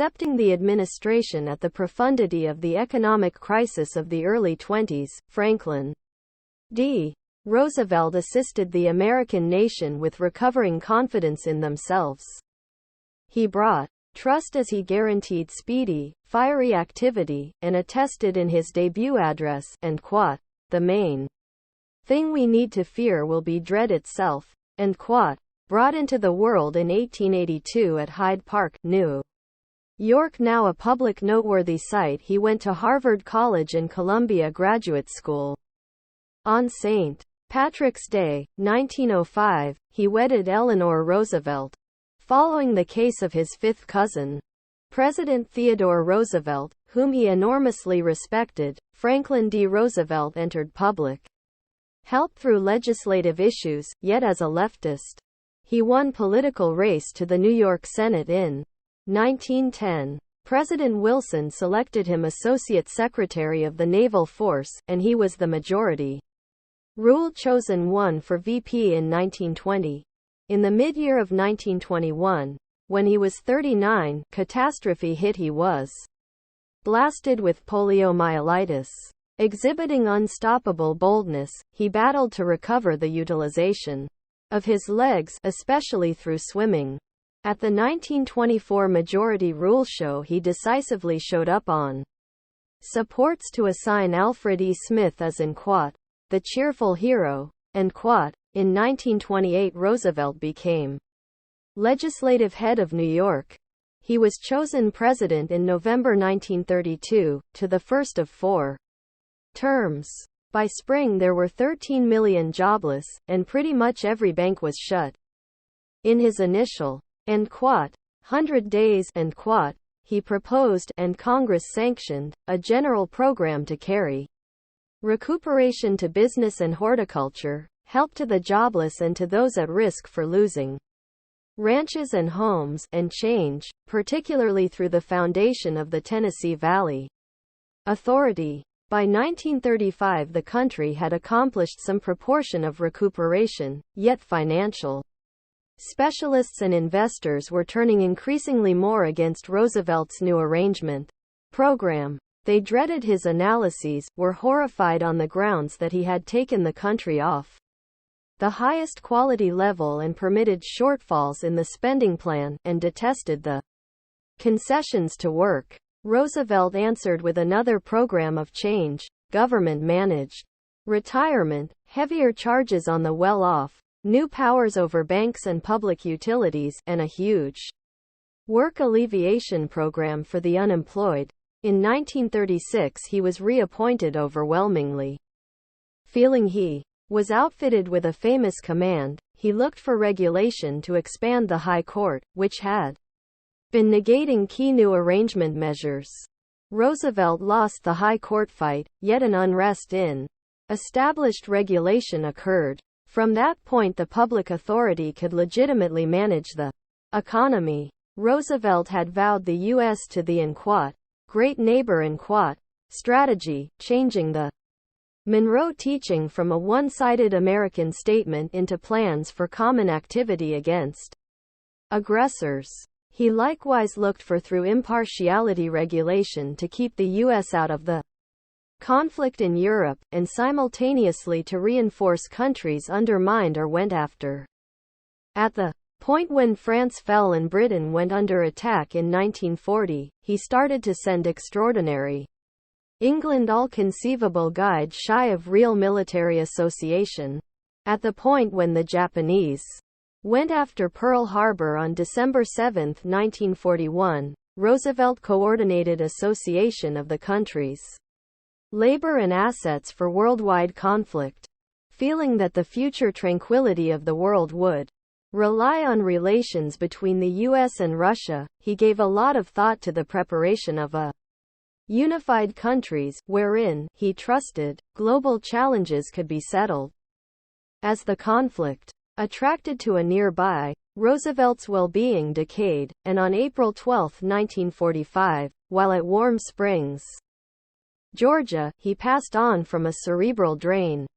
accepting the administration at the profundity of the economic crisis of the early 20s, Franklin D. Roosevelt assisted the American nation with recovering confidence in themselves. He brought trust as he guaranteed speedy, fiery activity, and attested in his debut address, and quote, "The main thing we need to fear will be dread itself," and quote, brought into the world in 1882 at Hyde Park, New York, now a public noteworthy site. He went to Harvard College and Columbia Graduate School. On St. Patrick's Day, 1905, he wedded Eleanor Roosevelt. Following the case of his fifth cousin, President Theodore Roosevelt, whom he enormously respected, Franklin D. Roosevelt entered public help through legislative issues, yet as a leftist. He won political race to the New York Senate in 1910. President Wilson selected him Associate Secretary of the Naval Force, and he was the majority rule chosen one for VP in 1920. In the mid-year of 1921, when he was 39, catastrophe hit. He was blasted with poliomyelitis. Exhibiting unstoppable boldness, he battled to recover the utilization of his legs, especially through swimming. At the 1924 Majority Rule show, he decisively showed up on supports to assign Alfred E. Smith as in quote, "the cheerful hero," and quote. In 1928 Roosevelt became legislative head of New York. He was chosen president in November 1932, to the first of 4 terms. By spring there were 13 million jobless, and pretty much every bank was shut. In his initial end quote, 100 days end quote, he proposed, and Congress sanctioned, a general program to carry recuperation to business and horticulture, help to the jobless and to those at risk for losing ranches and homes, and change, particularly through the foundation of the Tennessee Valley Authority. By 1935 the country had accomplished some proportion of recuperation, yet financial specialists and investors were turning increasingly more against Roosevelt's new arrangement program. They dreaded his analyses, were horrified on the grounds that he had taken the country off the highest quality level and permitted shortfalls in the spending plan, and detested the concessions to work. Roosevelt answered with another program of change, government-managed retirement, heavier charges on the well-off, new powers over banks and public utilities, and a huge work alleviation program for the unemployed. In 1936 he was reappointed overwhelmingly. Feeling he was outfitted with a famous command, he looked for regulation to expand the High Court, which had been negating key new arrangement measures. Roosevelt lost the High Court fight, yet an unrest in established regulation occurred. From that point the public authority could legitimately manage the economy. Roosevelt had vowed the U.S. to the great neighbor strategy, changing the Monroe teaching from a one-sided American statement into plans for common activity against aggressors. He likewise looked for through impartiality regulation to keep the U.S. out of the conflict in Europe, and simultaneously to reinforce countries undermined or went after. At the point when France fell and Britain went under attack in 1940, he started to send extraordinary England all conceivable guide shy of real military association. At the point when the Japanese went after Pearl Harbor on December 7, 1941, Roosevelt coordinated association of the countries' labor and assets for worldwide conflict. Feeling that the future tranquility of the world would rely on relations between the U.S. and Russia, he gave a lot of thought to the preparation of a unified countries, wherein, he trusted, global challenges could be settled. As the conflict attracted to a nearby, Roosevelt's well-being decayed, and on April 12, 1945, while at Warm Springs, Georgia, he passed on from a cerebral drain.